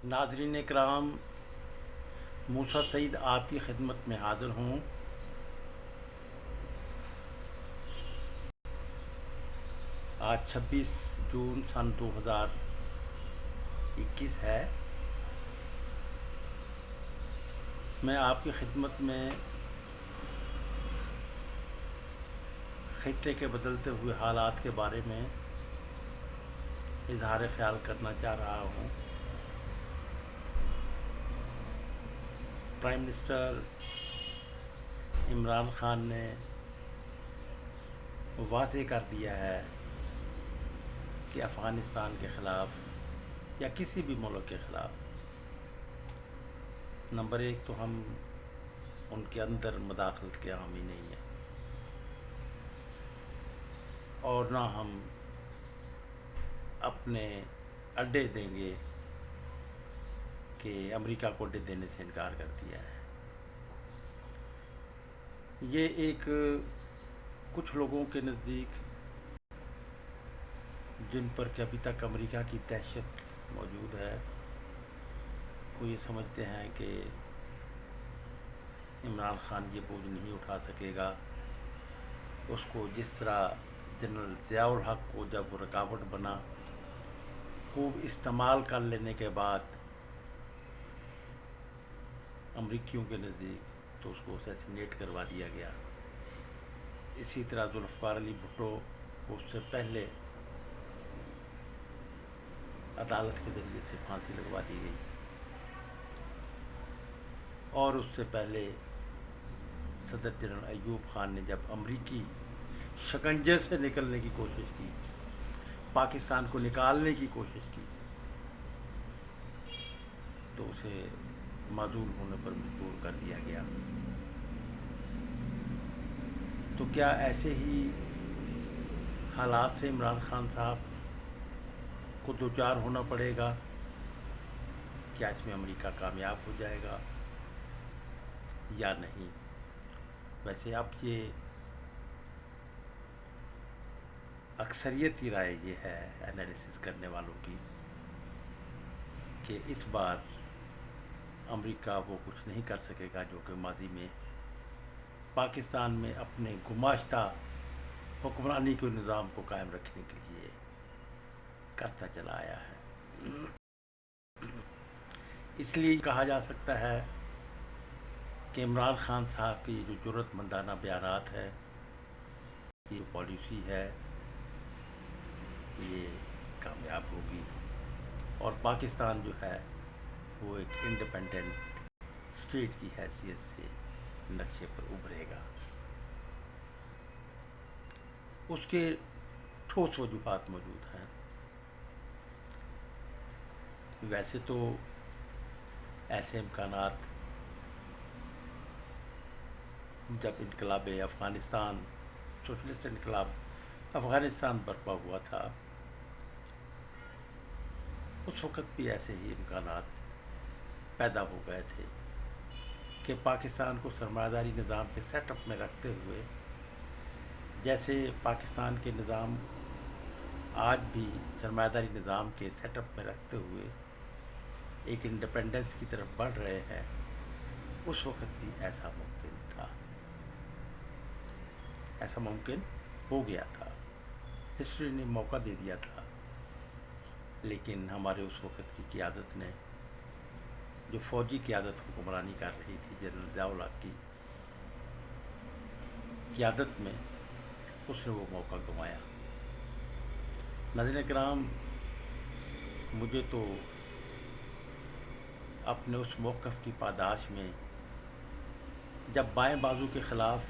ناظرین کرام، موسیٰ سعید آپ کی خدمت میں حاضر ہوں۔ آج 26 جون سن 2021 ہے۔ میں آپ کی خدمت میں خطے کے بدلتے ہوئے حالات کے بارے میں اظہار خیال کرنا چاہ رہا ہوں۔ پرائم منسٹر عمران خان نے واضح کر دیا ہے کہ افغانستان کے خلاف یا کسی بھی ملک کے خلاف نمبر ایک تو ہم ان کے اندر مداخلت کے حامی نہیں ہیں، اور نہ ہم اپنے اڈے دیں گے کہ امریکہ کو اڈے دینے سے انکار کر دیا ہے۔ یہ ایک کچھ لوگوں کے نزدیک، جن پر کہ ابھی تک امریکہ کی دہشت موجود ہے، وہ یہ سمجھتے ہیں کہ عمران خان یہ بوجھ نہیں اٹھا سکے گا۔ اس کو جس طرح جنرل ضیاء الحق کو جب وہ رکاوٹ بنا، خوب استعمال کر لینے کے بعد امریکیوں کے نزدیک تو اس کو اسیسینیٹ کروا دیا گیا۔ اسی طرح ذوالفقار علی بھٹو کو اس سے پہلے عدالت کے ذریعے سے پھانسی لگوا دی گئی، اور اس سے پہلے صدر جنرل ایوب خان نے جب امریکی شکنجے سے نکلنے کی کوشش کی، پاکستان کو نکالنے کی کوشش کی، تو اسے معزول ہونے پر مجبور کر دیا گیا۔ تو کیا ایسے ہی حالات سے عمران خان صاحب کو دوچار ہونا پڑے گا؟ کیا اس میں امریکہ کامیاب ہو جائے گا یا نہیں؟ ویسے اب یہ اکثریتی رائے یہ ہے انالیسس کرنے والوں کی کہ اس بار امریکہ وہ کچھ نہیں کر سکے گا جو کہ ماضی میں پاکستان میں اپنے گماشتہ حکمرانی کے نظام کو قائم رکھنے کے لیے کرتا چلا آیا ہے۔ اس لیے کہا جا سکتا ہے کہ عمران خان صاحب کی جو جرأت مندانہ بیانات ہے، یہ پالیسی ہے، یہ کامیاب ہوگی، اور پاکستان جو ہے وہ ایک انڈیپینڈنٹ اسٹیٹ کی حیثیت سے نقشے پر ابھرے گا۔ اس کے ٹھوس وجوہات موجود ہیں۔ ویسے تو ایسے امکانات جب انقلاب افغانستان، سوشلسٹ انقلاب افغانستان برپا ہوا تھا، اس وقت بھی ایسے ہی امکانات پیدا ہو گئے تھے کہ پاکستان کو سرمایہ داری نظام کے سیٹ اپ میں رکھتے ہوئے، جیسے پاکستان کے نظام آج بھی سرمایہ داری نظام کے سیٹ اپ میں رکھتے ہوئے ایک انڈیپینڈنس کی طرف بڑھ رہے ہیں، اس وقت بھی ایسا ممکن تھا، ایسا ممکن ہو گیا تھا، ہسٹری نے موقع دے دیا تھا۔ لیکن ہمارے اس وقت کی قیادت نے، جو فوجی قیادت حکمرانی کر رہی تھی جنرل ضیاء الحق کی قیادت میں، اس نے وہ موقع گنوایا۔ ناظرین کرام، مجھے تو اپنے اس موقف کی پاداش میں جب بائیں بازو کے خلاف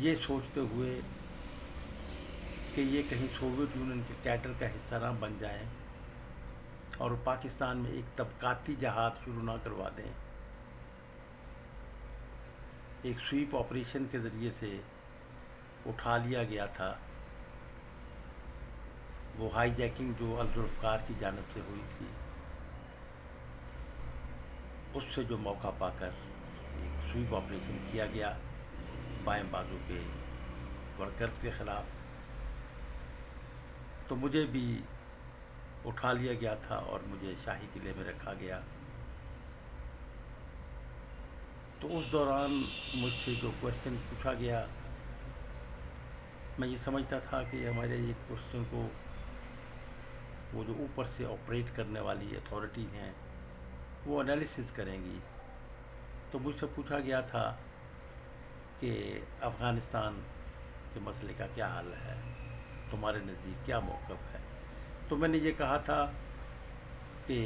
یہ سوچتے ہوئے کہ یہ کہیں سوویت یونین کے کیڈر کا حصہ نہ بن جائیں اور پاکستان میں ایک طبقاتی جہاد شروع نہ کروا دیں، ایک سویپ آپریشن کے ذریعے سے اٹھا لیا گیا تھا وہ ہائی جیکنگ جو ذوالفقار کی جانب سے ہوئی تھی، اس سے جو موقع پا کر ایک سویپ آپریشن کیا گیا بائیں بازو کے ورکرز کے خلاف، تو مجھے بھی اٹھا لیا گیا تھا اور مجھے شاہی قلعے میں رکھا گیا. تو اس دوران مجھ سے جو کوشچن پوچھا گیا، میں یہ سمجھتا تھا کہ ہمارے یہ کوشچن کو وہ جو اوپر سے آپریٹ کرنے والی اتھارٹی ہیں وہ انالیسس کریں گی. تو مجھ سے پوچھا گیا تھا کہ افغانستان کے مسئلے کا کیا حل ہے، تمہارے نزدیک کیا موقف ہے. تو میں نے یہ کہا تھا کہ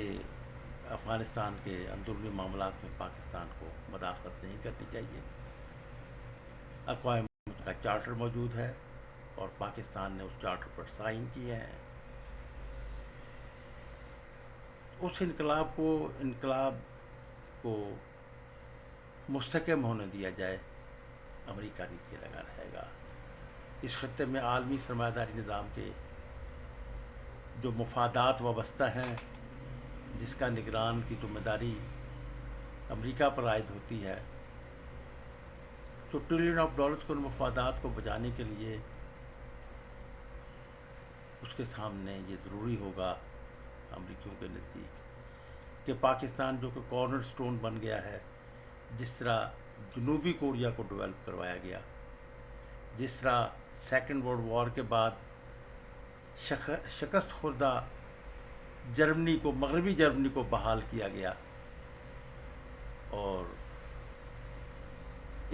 افغانستان کے اندرونی معاملات میں پاکستان کو مداخلت نہیں کرنی چاہیے. اقوام متحدہ کا چارٹر موجود ہے اور پاکستان نے اس چارٹر پر سائن کیے ہیں. اس انقلاب کو مستحکم ہونے دیا جائے، امریکہ نیچے لگا رہے گا. اس خطے میں عالمی سرمایہ داری نظام کے جو مفادات وابستہ ہیں، جس کا نگران کی ذمہ داری امریکہ پر عائد ہوتی ہے، تو ٹریلین آف ڈالرز کے ان مفادات کو بچانے کے لیے اس کے سامنے یہ ضروری ہوگا امریکیوں کے نزدیک کہ پاکستان جو کہ کارنر سٹون بن گیا ہے، جس طرح جنوبی کوریا کو ڈیولپ کروایا گیا، جس طرح سیکنڈ ورلڈ وار کے بعد شکست خوردہ جرمنی کو، مغربی جرمنی کو بحال کیا گیا، اور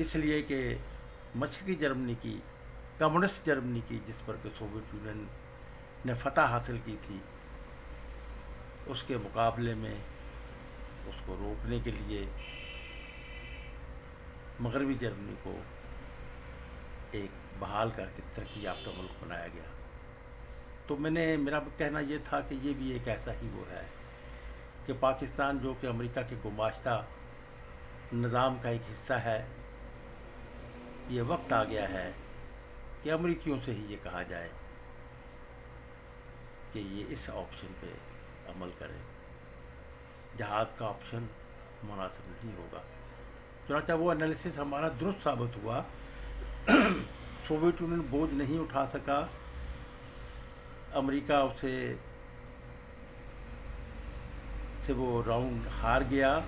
اس لیے کہ مشرقی جرمنی کی، کمیونسٹ جرمنی کی، جس پر کہ سوویت یونین نے فتح حاصل کی تھی، اس کے مقابلے میں اس کو روکنے کے لیے مغربی جرمنی کو ایک بحال کر کے ترقی یافتہ ملک بنایا گیا. تو میرا کہنا یہ تھا کہ یہ بھی ایک ایسا ہی وہ ہے کہ پاکستان جو کہ امریکہ کے گماشتہ نظام کا ایک حصہ ہے، یہ وقت آ گیا ہے کہ امریکیوں سے ہی یہ کہا جائے کہ یہ اس آپشن پہ عمل کریں. جہاد کا آپشن مناسب نہیں ہوگا. چنانچہ وہ انالیسس ہمارا درست ثابت ہوا. سوویت یونین بوجھ نہیں اٹھا سکا، امریکہ سے وہ راؤنڈ ہار گیا،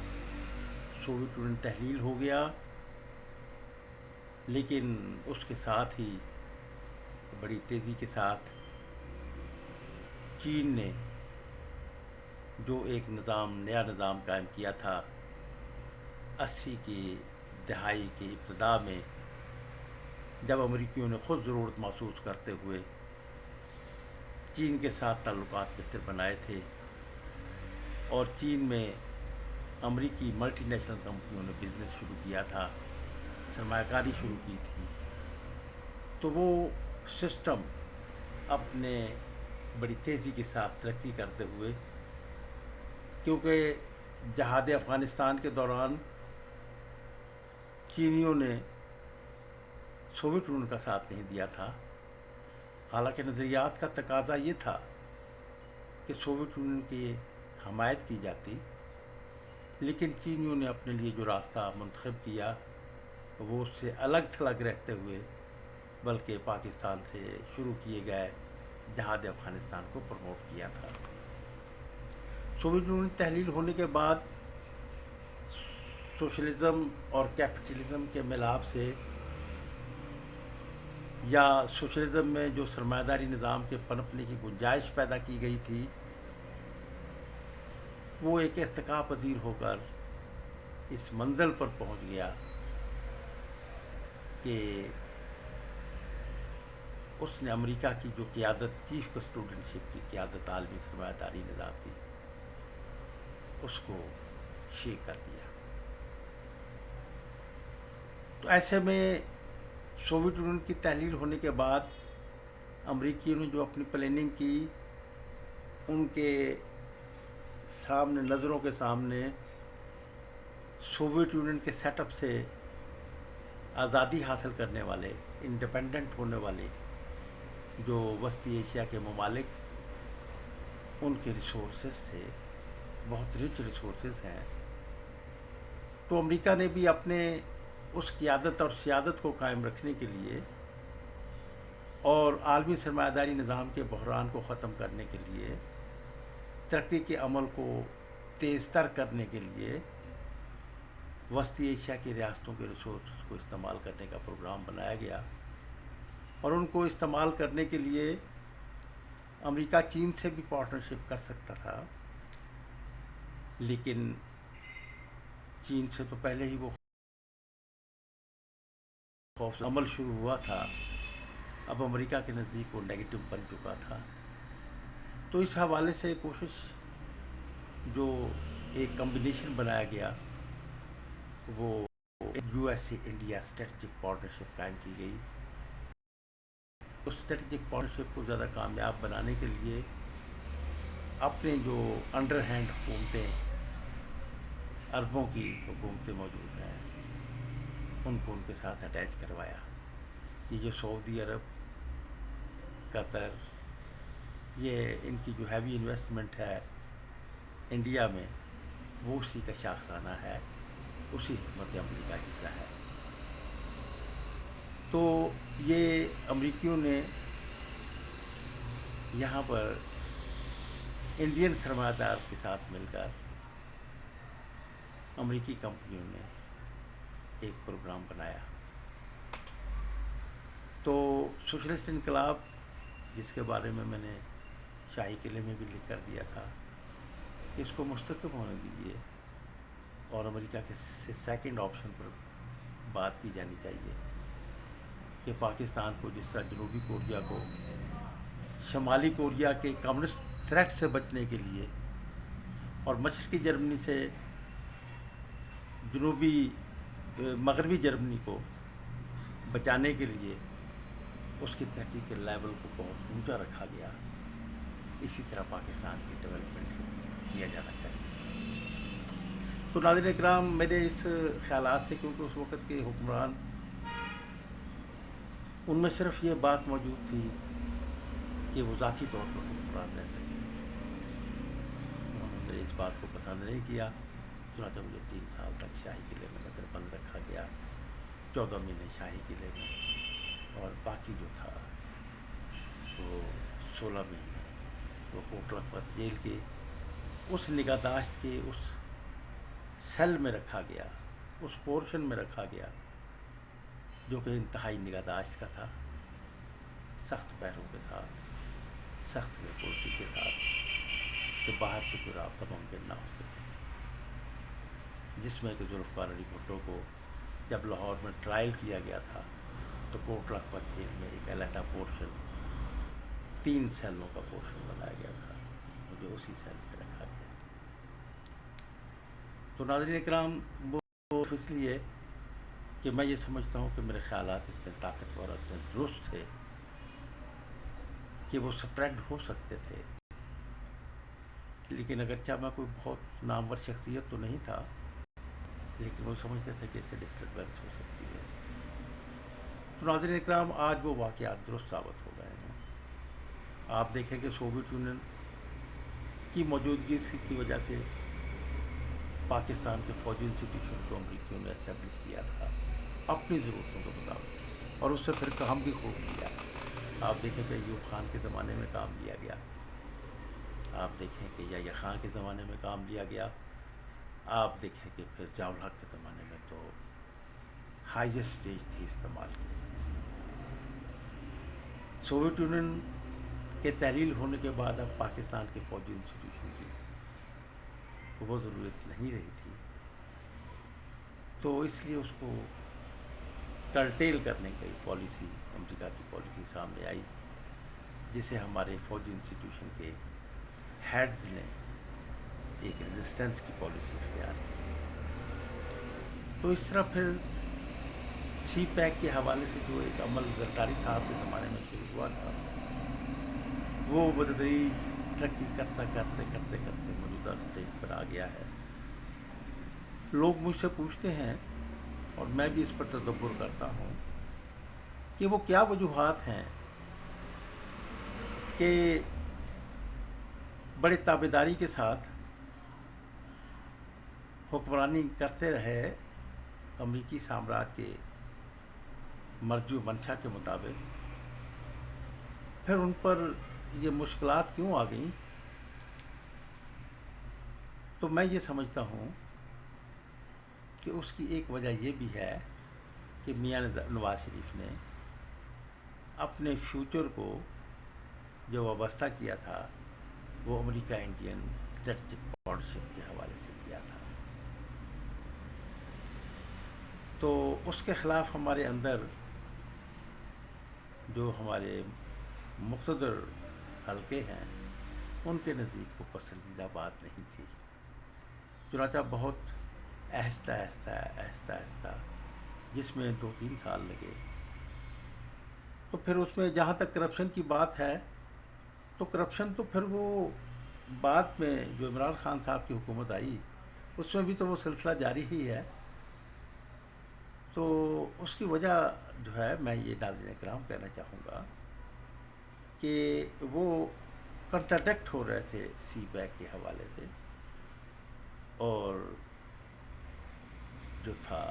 سوویت یونین تحلیل ہو گیا. لیکن اس کے ساتھ ہی بڑی تیزی کے ساتھ چین نے جو ایک نیا نظام قائم کیا تھا 80 کی دہائی کی ابتدا میں، جب امریکیوں نے خود ضرورت محسوس کرتے ہوئے چین کے ساتھ تعلقات بہتر بنائے تھے، اور چین میں امریکی ملٹی نیشنل کمپنیوں نے بزنس شروع کیا تھا، سرمایہ کاری شروع کی تھی، تو وہ سسٹم اپنے بڑی تیزی کے ساتھ ترقی کرتے ہوئے، کیونکہ جہاد افغانستان کے دوران چینیوں نے سوویت یونین کا ساتھ نہیں دیا تھا، حالانکہ نظریات کا تقاضا یہ تھا کہ سوویت یونین کی حمایت کی جاتی، لیکن چینیوں نے اپنے لیے جو راستہ منتخب کیا وہ اس سے الگ تھلگ رہتے ہوئے بلکہ پاکستان سے شروع کیے گئے جہاد افغانستان کو پروموٹ کیا تھا. سوویت یونین تحلیل ہونے کے بعد سوشلزم اور کیپٹلزم کے ملاپ سے، یا سوشلزم میں جو سرمایہ داری نظام کے پنپنے کی گنجائش پیدا کی گئی تھی، وہ ایک ارتقاء پذیر ہو کر اس منزل پر پہنچ گیا کہ اس نے امریکہ کی جو قیادت، چیف کسٹوڈنشپ کی قیادت عالمی سرمایہ داری نظام کی، اس کو شیک کر دیا. تو ایسے میں سوویت یونین کی تحلیل ہونے کے بعد امریکیوں نے جو اپنی پلاننگ کی، ان کے سامنے، نظروں کے سامنے، سوویت یونین کے سیٹ اپ سے آزادی حاصل کرنے والے، انڈیپینڈنٹ ہونے والے جو وسطی ایشیا کے ممالک، ان کے ریسورسز تھے، بہت رچ ریسورسز ہیں. تو امریکہ نے بھی اپنے اس قیادت اور سیادت کو قائم رکھنے کے لیے اور عالمی سرمایہ داری نظام کے بحران کو ختم کرنے کے لیے ترقی کے عمل کو تیز تر کرنے کے لیے وسطی ایشیا کی ریاستوں کے ریسورسز کو استعمال کرنے کا پروگرام بنایا گیا، اور ان کو استعمال کرنے کے لیے امریکہ چین سے بھی پارٹنرشپ کر سکتا تھا، لیکن چین سے تو پہلے ہی وہ خوف عمل شروع ہوا تھا، اب امریکہ کے نزدیک وہ نیگیٹو بن چکا تھا۔ تو اس حوالے سے کوشش جو ایک کمبینیشن بنایا گیا وہ یو ایس سے انڈیا اسٹریٹجک پارٹنرشپ قائم کی گئی۔ اس اسٹریٹجک پارٹنرشپ کو زیادہ کامیاب بنانے کے لیے اپنے جو انڈر ہینڈ حکومتیں، عربوں کی حکومتیں موجود ہیں، ان کو ان کے ساتھ اٹیچ کروایا۔ یہ جو سعودی عرب، قطر، یہ ان کی جو ہیوی انویسٹمنٹ ہے انڈیا میں، وہ اسی کا شاخسانہ ہے، اسی حکمت عملی کا حصہ ہے۔ تو یہ امریکیوں نے یہاں پر انڈین سرمایہ دار کے ساتھ مل کر امریکی کمپنیوں نے ایک پروگرام بنایا۔ تو سوشلسٹ انقلاب، جس کے بارے میں نے شاہی قلعے میں بھی لکھ کر دیا تھا، اس کو مستحکم ہونے دیجیے، اور امریکہ کے سیکنڈ آپشن پر بات کی جانی چاہیے کہ پاکستان کو جس طرح جنوبی کوریا کو شمالی کوریا کے کمیونسٹ تھریٹ سے بچنے کے لیے، اور مشرقی جرمنی سے مغربی جرمنی کو بچانے کے لیے اس کی ترقی کے لیول کو بہت اونچا رکھا گیا، اسی طرح پاکستان کی ڈیولپمنٹ کو کیا جانا چاہیے۔ تو ناظرین اکرام، میرے اس خیالات سے، کیونکہ اس وقت کے حکمران ان میں صرف یہ بات موجود تھی کہ وہ ذاتی طور پر حکمران رہ سکے، انہوں نے میرے اس بات کو پسند نہیں کیا، چنانچہ مجھے 3 سال تک شاہی قلعے میں نظر بند رکھا گیا، 14 مہینے شاہی قلعے میں، اور باقی جو تھا وہ 16 مہینے وہ کوٹ لکھپت جیل کے اس نگہداشت کے اس سیل میں رکھا گیا، اس پورشن میں رکھا گیا جو کہ انتہائی نگہداشت کا تھا، سخت پیروں کے ساتھ، سخت سیکورٹی کے ساتھ، کہ باہر سے کوئی رابطہ ممکن نہ ہو سکے، جس میں کہ ذوالفقار علی بھٹو کو جب لاہور میں ٹرائل کیا گیا تھا تو کوٹ لکھپت جیل میں ایک علیحدہ پورشن، 3 سیلوں کا پورشن بنایا گیا تھا، مجھے اسی سیل میں رکھا گیا۔ تو ناظرین اکرام، وہ اس لیے کہ میں یہ سمجھتا ہوں کہ میرے خیالات اتنے طاقتور اور اتنے درست تھے کہ وہ سپریڈ ہو سکتے تھے، لیکن اگرچہ میں کوئی بہت نامور شخصیت تو نہیں تھا، لیکن وہ سمجھتے تھے کہ اس سے ڈسٹربنس ہو سکتی ہے۔ تو ناظرین اکرام، آج وہ واقعات درست ثابت ہو گئے ہیں۔ آپ دیکھیں کہ سوویت یونین کی موجودگی کی وجہ سے پاکستان کے فوجی انسٹیٹیوشن کو امریکیوں نے اسٹیبلش کیا تھا اپنی ضرورتوں کے مطابق، اور اس سے پھر کام بھی خوب کیا۔ آپ دیکھیں کہ ایوب خان کے زمانے میں کام لیا گیا، آپ دیکھیں کہ یحییٰ خان کے زمانے میں کام لیا گیا، آپ دیکھیں کہ پھر ضیاء الحق کے زمانے میں تو ہائیسٹ اسٹیج تھی استعمال کی۔ سوویت یونین کے تحلیل ہونے کے بعد اب پاکستان کے فوجی انسٹیٹیوشن کی وہ ضرورت نہیں رہی تھی، تو اس لیے اس کو کرٹیل کرنے کی پالیسی، امریکہ کی پالیسی سامنے آئی، جسے ہمارے فوجی انسٹیٹیوشن کے ہیڈز نے ایک ریزسٹنس کی پالیسی اختیار کی۔ تو اس طرح پھر سی پیک کے حوالے سے جو ایک عمل زرداری صاحب کے زمانے میں شروع ہوا تھا، وہ بتدریج ترقی کرتے موجودہ اسٹیج پر آ گیا ہے۔ لوگ مجھ سے پوچھتے ہیں، اور میں بھی اس پر تدبر کرتا ہوں، کہ وہ کیا وجوہات ہیں کہ بڑے تابعداری کے ساتھ حکمرانی کرتے رہے امریکی سامراج کے مرجو منشا کے مطابق، پھر ان پر یہ مشکلات کیوں آ گئیں تو میں یہ سمجھتا ہوں کہ اس کی ایک وجہ یہ بھی ہے کہ میاں نواز شریف نے اپنے فیوچر کو جو وابستہ کیا تھا وہ امریکہ انڈین اسٹریٹجک پارٹنرشپ کے حوالے سے کیا تھا. تو اس کے خلاف ہمارے اندر جو ہمارے مقتدر حلقے ہیں ان کے نزدیک وہ پسندیدہ بات نہیں تھی. چنانچہ بہت آہستہ آہستہ آہستہ آہستہ جس میں 2-3 سال لگے. تو پھر اس میں جہاں تک کرپشن کی بات ہے تو کرپشن تو پھر وہ بعد میں جو عمران خان صاحب کی حکومت آئی اس میں بھی تو وہ سلسلہ جاری ہی ہے. تو اس کی وجہ جو ہے میں یہ ناظرین کرام کہنا چاہوں گا کہ وہ کنٹراڈکٹ ہو رہے تھے سی پیک کے حوالے سے، اور جو تھا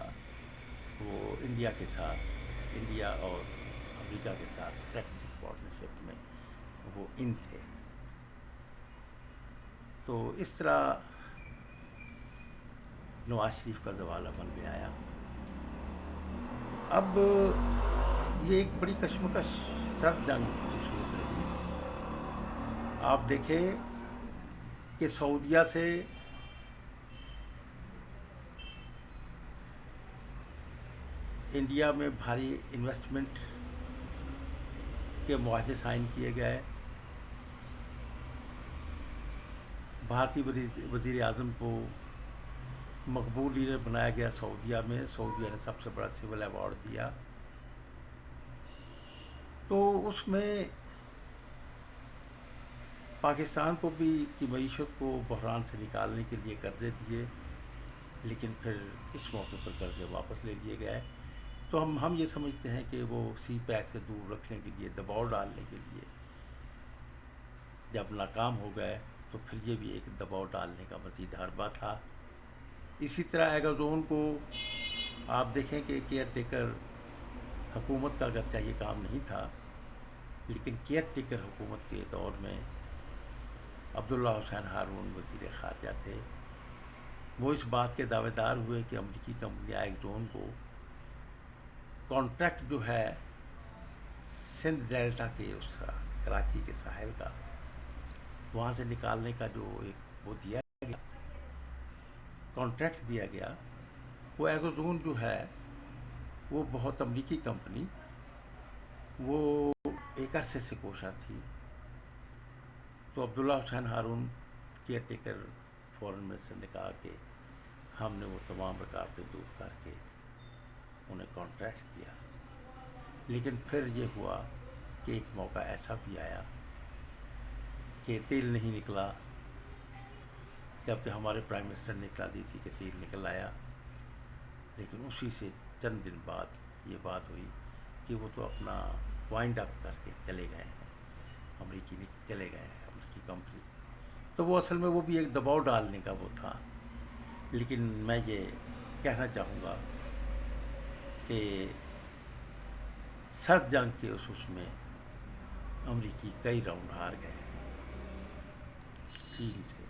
وہ انڈیا کے ساتھ، انڈیا اور امریکہ کے ساتھ اسٹریٹجک پارٹنرشپ میں وہ ان تھے. تو اس طرح نواز شریف کا زوال عمل میں آیا. اب یہ ایک بڑی کشمکش سرد جنگ کی صورت رہی. آپ دیکھیں کہ سعودیہ سے انڈیا میں بھاری انویسٹمنٹ کے معاہدے سائن کیے گئے. بھارتی وزیر اعظم کو مقبول لیڈر بنایا گیا سعودیہ میں. سعودیہ نے سب سے بڑا سول ایوارڈ دیا. تو اس میں پاکستان کو بھی کی معیشت کو بحران سے نکالنے کے لیے قرضے دیے، لیکن پھر اس موقع پر قرضے واپس لے لیے گئے. تو ہم یہ سمجھتے ہیں کہ وہ سی پیک سے دور رکھنے کے لیے، دباؤ ڈالنے کے لیے جب ناکام ہو گئے تو پھر یہ بھی ایک دباؤ ڈالنے کا مزید حربہ تھا. اسی طرح ایگازون کو آپ دیکھیں کہ کیئر ٹیکر حکومت کا اگرچہ یہ کام نہیں تھا، لیکن کیئر ٹیکر حکومت کے دور میں عبداللہ حسین ہارون وزیر خارجہ تھے. وہ اس بات کے دعوے دار ہوئے کہ امریکی کمپنی ایگزون کو کانٹریکٹ جو ہے سندھ ڈیلٹا کے اس کراچی کے ساحل کا وہاں سے نکالنے کا جو ایک وہ دیا گیا، کانٹریکٹ دیا گیا، وہ ایگزون جو ہے وہ بہت امریکی کمپنی وہ ایک عرصے سے کوشاں تھی. تو عبداللہ حسین ہارون کیئر ٹیکر فورن منسٹر نے کہا کہ ہم نے وہ تمام رکاوٹیں دور کر کے انہیں کانٹریکٹ دیا. لیکن پھر یہ ہوا کہ ایک موقع ایسا بھی آیا کہ تیل نہیں نکلا، جبکہ ہمارے پرائم منسٹر نے اطلاع دی تھی کہ تیل نکل آیا. لیکن اسی سے چند دن بعد یہ بات ہوئی کہ وہ تو اپنا وائنڈ اپ کر کے چلے گئے ہیں، امریکی چلے گئے ہیں امریکی کمپنی. تو وہ اصل میں وہ بھی ایک دباؤ ڈالنے کا وہ تھا. لیکن میں یہ کہنا چاہوں گا کہ سرد جنگ کے اس میں امریکی کئی راؤنڈ ہار گئے ہیں چین سے.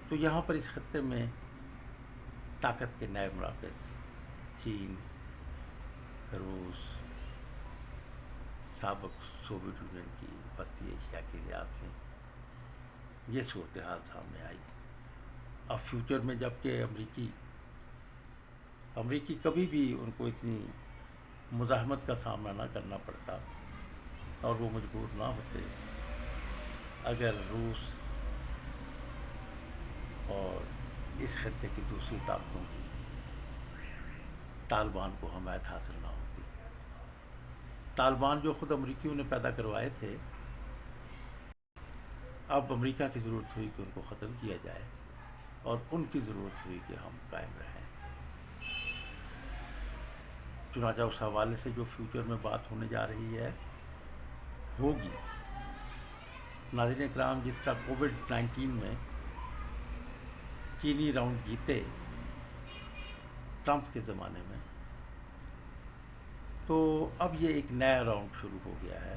تو یہاں پر اس خطے میں طاقت کے نئے مراکز چین، روس، سابق سوویت یونین کی وسطی ایشیا کی ریاستیں، یہ صورتحال سامنے آئی. اب فیوچر میں جب کہ امریکی کبھی بھی ان کو اتنی مزاحمت کا سامنا نہ کرنا پڑتا اور وہ مجبور نہ ہوتے اگر روس اور اس خطے کی دوسری طاقتوں کی طالبان کو حمایت حاصل نہ ہوتی. طالبان جو خود امریکیوں نے پیدا کروائے تھے، اب امریکہ کی ضرورت ہوئی کہ ان کو ختم کیا جائے اور ان کی ضرورت ہوئی کہ ہم قائم رہیں. چنانچہ اس حوالے سے جو فیوچر میں بات ہونے جا رہی ہے ہوگی. ناظرین اکرام، جس طرح کووڈ-19 میں چینی راؤنڈ جیتے ٹرمپ کے زمانے میں، تو اب یہ ایک نیا راؤنڈ شروع ہو گیا ہے.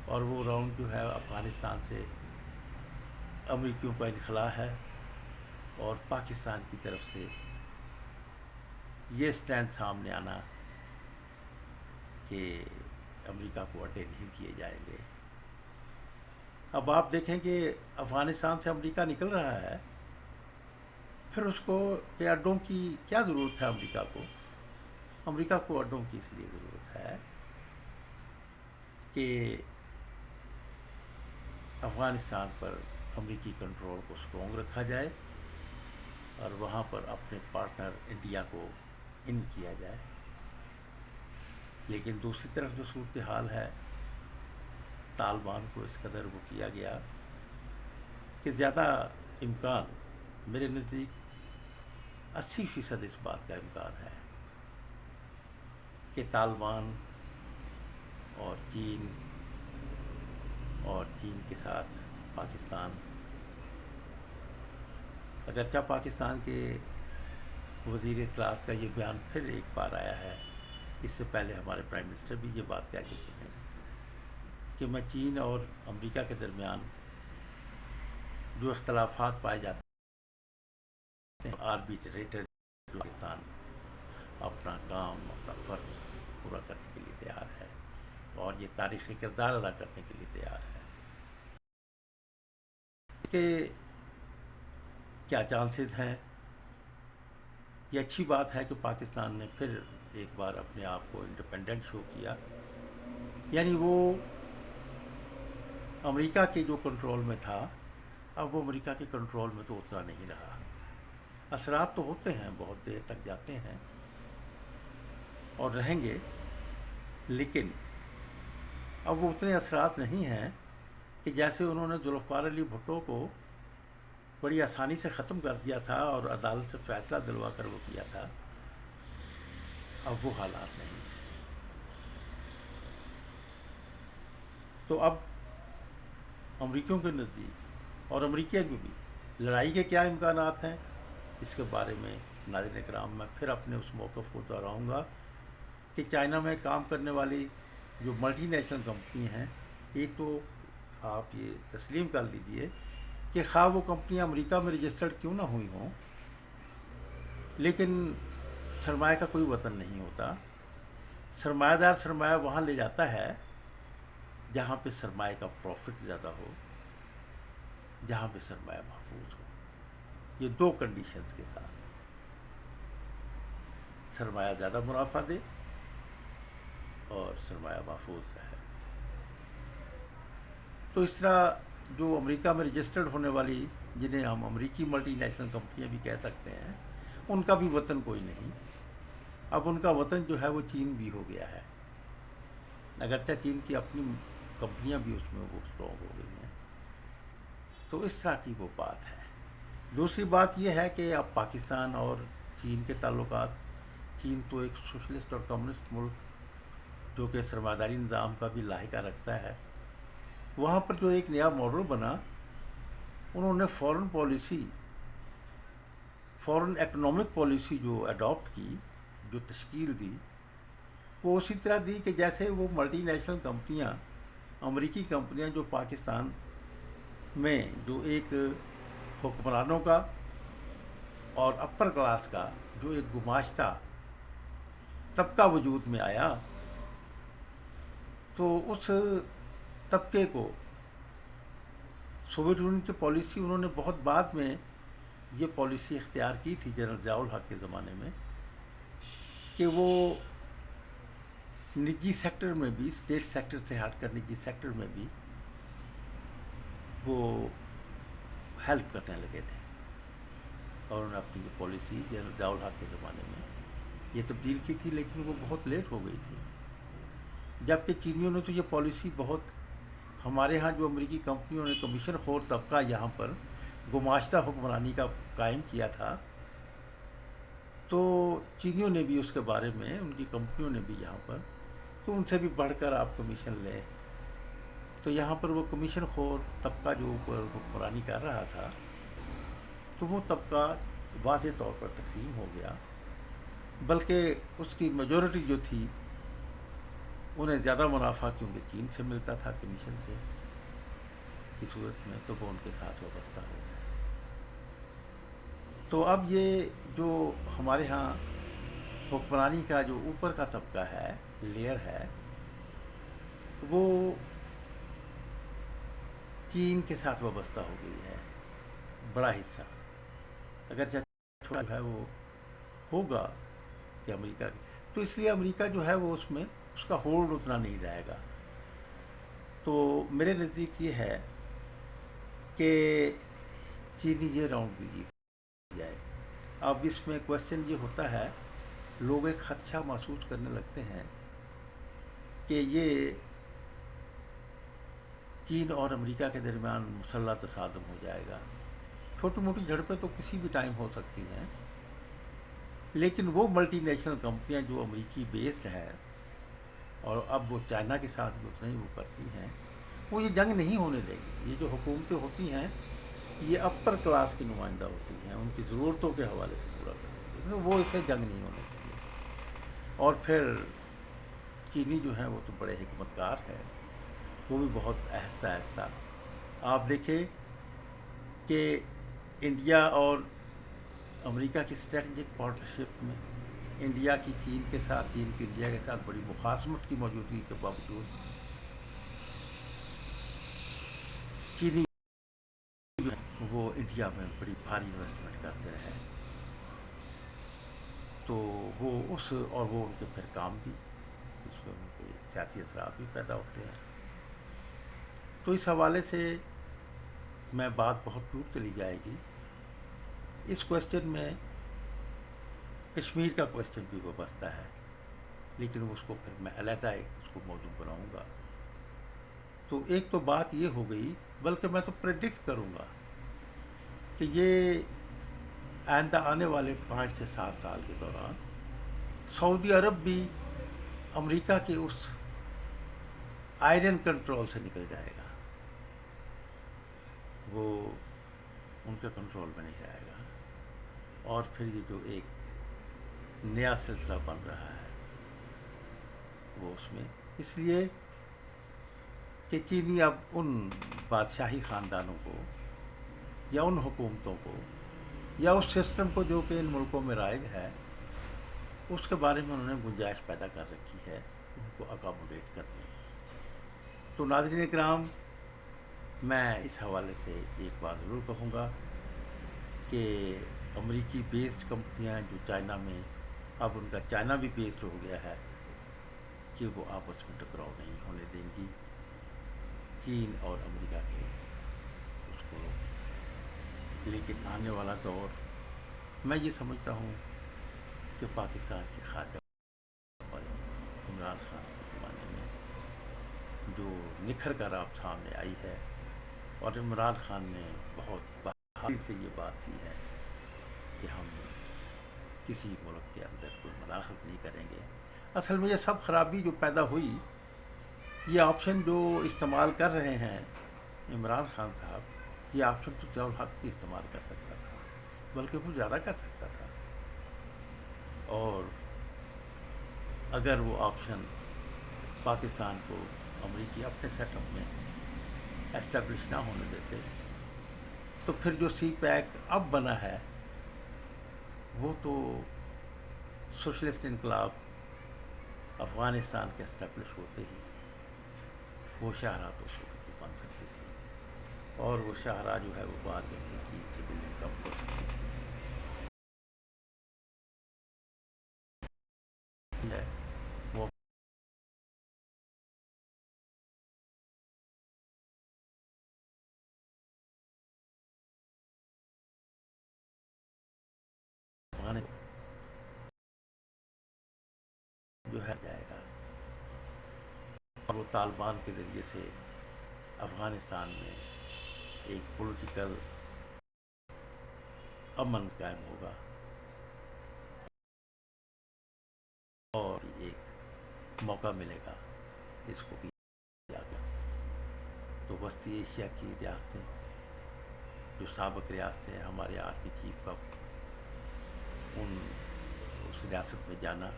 اور وہ راؤنڈ جو ہے افغانستان سے امریکیوں کا انخلا ہے اور پاکستان کی طرف سے یہ سٹینڈ سامنے آنا کہ امریکہ کو اڈے نہیں دیے جائیں گے۔ اب آپ دیکھیں کہ افغانستان سے امریکہ نکل رہا ہے، پھر اس کو کہ اڈوں کی کیا ضرورت ہے امریکہ کو؟ امریکہ کو اڈوں کی اس لیے ضرورت ہے کہ افغانستان پر امریکی کنٹرول کو اسٹرانگ رکھا جائے اور وہاں پر اپنے پارٹنر انڈیا کو ان کیا جائے۔ لیکن دوسری طرف جو صورتحال ہے، طالبان کو اس قدر وہ کیا گیا کہ زیادہ امکان، میرے نزدیک 80% اس بات کا امکان ہے کہ طالبان اور چین کے ساتھ پاکستان، اگرچہ پاکستان کے وزیر اطلاعات کا یہ بیان پھر ایک بار آیا ہے، اس سے پہلے ہمارے پرائم منسٹر بھی یہ بات کہہ چکے ہیں کہ میں چین اور امریکہ کے درمیان جو اختلافات پائے جاتے ہیں آربیٹریٹر پاکستان اپنا کام، اپنا فرض پورا کرنے کے لیے تیار ہے اور یہ تاریخی کردار ادا کرنے کے لیے تیار ہے۔ کہ کیا چانسز ہیں؟ یہ اچھی بات ہے کہ پاکستان نے پھر ایک بار اپنے آپ کو انڈیپینڈنٹ شو کیا، یعنی وہ امریکہ کے جو کنٹرول میں تھا اب وہ امریکہ کے کنٹرول میں تو اتنا نہیں رہا۔ اثرات تو ہوتے ہیں، بہت دیر تک جاتے ہیں اور رہیں گے، لیکن اب وہ اتنے اثرات نہیں ہیں کہ جیسے انہوں نے ذوالفقار علی بھٹو کو بڑی آسانی سے ختم کر دیا تھا اور عدالت سے فیصلہ دلوا کر وہ کیا تھا، اب وہ حالات نہیں۔ تو اب امریکیوں کے نزدیک اور امریکہ میں بھی لڑائی کے کیا امکانات ہیں، اس کے بارے میں ناظرین کرام میں پھر اپنے اس موقف کو دہراؤں گا کہ چائنا میں کام کرنے والی جو ملٹی نیشنل کمپنی ہیں، ایک تو آپ یہ تسلیم کر لیجئے کہ خواہ وہ کمپنیاں امریکہ میں رجسٹرڈ کیوں نہ ہوئی ہوں، لیکن سرمایہ کا کوئی وطن نہیں ہوتا۔ سرمایہ دار سرمایہ وہاں لے جاتا ہے جہاں پہ سرمایہ کا پروفٹ زیادہ ہو، جہاں پہ سرمایہ محفوظ ہو۔ یہ دو کنڈیشنز کے ساتھ، سرمایہ زیادہ منافع دے اور سرمایہ محفوظ رہے۔ تو اس طرح جو امریکہ میں رجسٹرڈ ہونے والی، جنہیں ہم امریکی ملٹی نیشنل کمپنیاں بھی کہہ سکتے ہیں، ان کا بھی وطن کوئی نہیں۔ اب ان کا وطن جو ہے وہ چین بھی ہو گیا ہے، اگرچہ چین کی اپنی کمپنیاں بھی اس میں وہ اسٹرانگ ہو گئی ہیں۔ تو اس طرح کی وہ بات ہے۔ دوسری بات یہ ہے کہ اب پاکستان اور چین کے تعلقات، چین تو ایک سوشلسٹ اور کمیونسٹ ملک جو کہ سرمایہ داری نظام کا بھی لاحقہ رکھتا ہے، وہاں پر جو ایک نیا ماڈل بنا، انہوں نے فورن اکنامک پالیسی جو اڈاپٹ کی، جو تشکیل دی، وہ اسی طرح دی کہ جیسے وہ ملٹی نیشنل کمپنیاں، امریکی کمپنیاں جو پاکستان میں جو ایک حکمرانوں کا اور اپر کلاس کا جو ایک گماشتہ طبقہ وجود میں آیا، تو اس طبقے کو سوویت یونین کی پالیسی، انہوں نے بہت بعد میں یہ پالیسی اختیار کی تھی جنرل ضیاء الحق کے زمانے میں، کہ وہ نجی سیکٹر میں بھی، اسٹیٹ سیکٹر سے ہٹ کر نجی سیکٹر میں بھی وہ ہیلپ کرنے لگے تھے، اور انہوں نے اپنی یہ پالیسی جنرل ضیاء الحق کے زمانے میں یہ تبدیل کی تھی، لیکن وہ بہت لیٹ ہو گئی تھی۔ جبکہ چینیوں نے تو یہ پالیسی بہت، ہمارے ہاں جو امریکی کمپنیوں نے کمیشن خور طبقہ یہاں پر گماشتہ حکمرانی کا قائم کیا تھا، تو چینیوں نے بھی اس کے بارے میں، ان کی کمپنیوں نے بھی یہاں پر، تو ان سے بھی بڑھ کر آپ کمیشن لیں، تو یہاں پر وہ کمیشن خور طبقہ جو اوپر حکمرانی کر رہا تھا، تو وہ طبقہ واضح طور پر تقسیم ہو گیا، بلکہ اس کی میجورٹی جو تھی انہیں زیادہ منافع کیونکہ چین سے ملتا تھا کمیشن سے، کی صورت میں تو وہ ان کے ساتھ وابستہ ہو گئے۔ تو اب یہ جو ہمارے ہاں حکمرانی کا جو اوپر کا طبقہ ہے، لیئر ہے، وہ چین کے ساتھ وابستہ ہو گئی ہے، بڑا حصہ، اگرچہ چھوٹا جو ہے وہ ہوگا کہ امریکہ، تو اس لیے امریکہ جو ہے وہ اس میں اس کا ہولڈ اتنا نہیں رہے گا۔ تو میرے نزدیک یہ ہے کہ چینی یہ راؤنڈ بھی جیت جائے۔ اب اس میں کوشچن یہ ہوتا ہے، لوگ ایک خدشہ محسوس کرنے لگتے ہیں کہ یہ چین اور امریکہ کے درمیان مسلح تصادم ہو جائے گا۔ چھوٹی موٹی جھڑپیں تو کسی بھی ٹائم ہو سکتی ہیں، لیکن وہ ملٹی نیشنل کمپنیاں جو امریکی بیسڈ ہے اور اب وہ چائنا کے ساتھ بھی اتنا ہی وہ کرتی ہیں، وہ یہ جنگ نہیں ہونے دیں گی۔ یہ جو حکومتیں ہوتی ہیں یہ اپر کلاس کی نمائندہ ہوتی ہیں، ان کی ضرورتوں کے حوالے سے پورا کرتی ہیں، وہ اسے جنگ نہیں ہونے دیں گے۔ اور پھر چینی جو ہیں وہ تو بڑے حکمت کار ہیں، وہ بھی بہت آہستہ آہستہ، آپ دیکھیں کہ انڈیا اور امریکہ کی اسٹریٹجک پارٹنرشپ میں انڈیا کی چین کے ساتھ، چین کی انڈیا کے ساتھ بڑی مخاصمت کی موجودگی کے باوجود چینی جو ہے وہ انڈیا میں بڑی بھاری انویسٹمنٹ کرتے رہے، تو وہ اس اور وہ ان کے پھر کام بھی، اس میں ان کے سیاسی اثرات بھی پیدا ہوتے ہیں۔ تو اس حوالے سے میں بات بہت دور چلی جائے گی۔ اس کوشچن میں کشمیر کا کوشچن بھی وابستہ ہے، لیکن اس کو پھر میں علیحدہ اس کو موضوع بناؤں گا۔ تو ایک تو بات یہ ہو گئی، بلکہ میں تو پریڈکٹ کروں گا کہ یہ آئندہ آنے والے 5 سے 7 سال کے دوران سعودی عرب بھی امریکہ کے اس آئرن کنٹرول سے نکل جائے گا، وہ ان کے کنٹرول میں نہیں رہے گا، اور پھر یہ جو ایک نیا سلسلہ بن رہا ہے وہ اس میں، اس لیے کہ چینی اب ان بادشاہی خاندانوں کو یا ان حکومتوں کو یا اس سسٹم کو جو کہ ان ملکوں میں رائج ہے، اس کے بارے میں انہوں نے گنجائش پیدا کر رکھی ہے ان کو اکاموڈیٹ کرنے کی۔ تو ناظرین کرام، میں اس حوالے سے ایک بات ضرور کہوں گا کہ امریکی بیسڈ کمپنیاں جو چائنا میں، اب ان کا چائنا بھی بیسڈ ہو گیا ہے، کہ وہ آپس میں ٹکراؤ نہیں ہونے دیں گی، چین اور امریکہ کے اس کو روکیں۔ لیکن آنے والا دور میں یہ سمجھتا ہوں کہ پاکستان کی خارجہ عمران خان کے زمانے میں جو نکھر کر آپ سامنے آئی ہے، اور عمران خان نے بہت بہادری سے یہ بات کی ہے کہ ہم کسی ملک کے اندر کوئی مداخلت نہیں کریں گے۔ اصل میں یہ سب خرابی جو پیدا ہوئی، یہ آپشن جو استعمال کر رہے ہیں عمران خان صاحب، یہ آپشن تو ضیاء الحق بھی استعمال کر سکتا تھا، بلکہ وہ زیادہ کر سکتا تھا، اور اگر وہ آپشن پاکستان کو امریکی اپنے سیٹ اپ میں اسٹیبلش نہ ہونے دیتے، تو پھر جو سی پیک اب بنا ہے وہ تو سوشلسٹ انقلاب افغانستان کے اسٹیبلش ہوتے ہی وہ شاہراہ تو اس وقت بن سکتی تھی، اور وہ شاہراہ جو ہے وہ بعد میں چین سے ملنے کم ہو سکتی تھی۔ وہ افغان جو ہے جائے گا، اور وہ طالبان کے ذریعے سے افغانستان میں ایک پولیٹیکل امن قائم ہوگا، اور ایک موقع ملے گا اس کو بھی آگے۔ تو وسطی ایشیا کی ریاستیں جو سابق ریاستیں ہیں، ہمارے آرمی چیف کا اس ریاست میں جانا،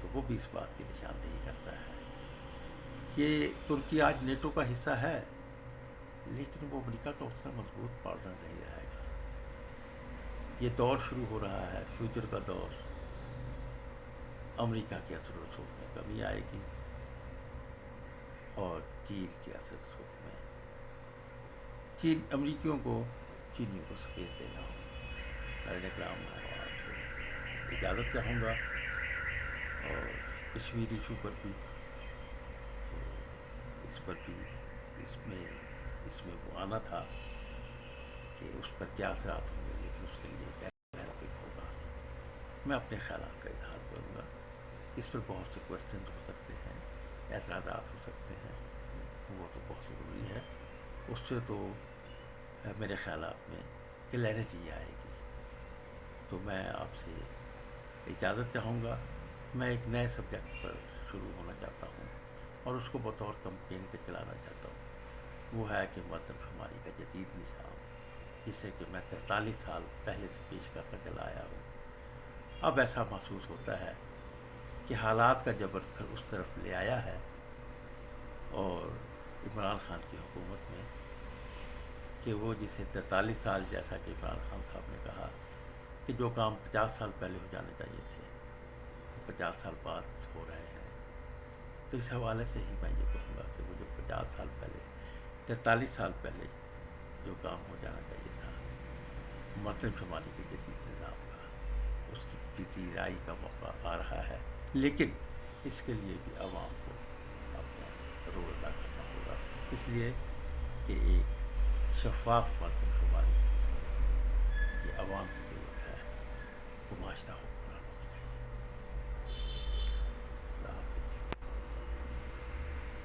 تو وہ بھی اس بات کی نشاندہی کرتا ہے۔ یہ ترکی آج نیٹو کا حصہ ہے، لیکن وہ امریکہ کا اتنا مضبوط پارٹنر نہیں رہے گا. یہ دور شروع ہو رہا ہے، فیوچر کا دور. امریکہ کے اثر و رسوخ میں کمی آئے گی اور چین کے اثر و رسوخ میں. امریکیوں کو چینیوں کو سپیس دینا ہو. میں کرام آپ سے اجازت چاہوں گا، اور کشمیر ایشو پر بھی، تو اس پر بھی اس میں وہ آنا تھا کہ اس پر کیا اثرات ہوں گے، لیکن اس کے لیے ایک ٹاپک ہوگا. میں اپنے خیالات کا اظہار کروں گا. اس پر بہت سے کوشچنز ہو سکتے ہیں، اعتراضات ہو سکتے ہیں، وہ تو بہت ضروری ہے. اس سے تو میرے خیالات میں کلیئرٹی آئے گی. تو میں آپ سے اجازت چاہوں گا. میں ایک نئے سبجیکٹ پر شروع ہونا چاہتا ہوں اور اس کو بطور کمپین کے چلانا چاہتا ہوں. وہ ہے کہ مردم شماری کا جدید نظام، جسے کہ میں 43 سال پہلے سے پیش کرتا چلا آیا ہوں. اب ایسا محسوس ہوتا ہے کہ حالات کا جبر پھر اس طرف لے آیا ہے، اور عمران خان کی حکومت میں، کہ وہ جسے 43 سال، جیسا کہ عمران خان صاحب نے کہا کہ جو کام 50 سال پہلے ہو جانے چاہیے تھے، 50 سال بعد ہو رہے ہیں. تو اس حوالے سے ہی میں یہ کہوں گا کہ وہ جو 50 سال پہلے، 43 سال پہلے جو کام ہو جانا چاہیے تھا مردم شماری کے جدید نظام کا، اس کی پذیرائی کا موقع آ رہا ہے. لیکن اس کے لیے بھی عوام کو اپنا رول ادا کرنا ہوگا، اس لیے کہ ایک شفاف مردم شماری یہ عوام کی ضرورت ہے. وہ معاشرہ ہو.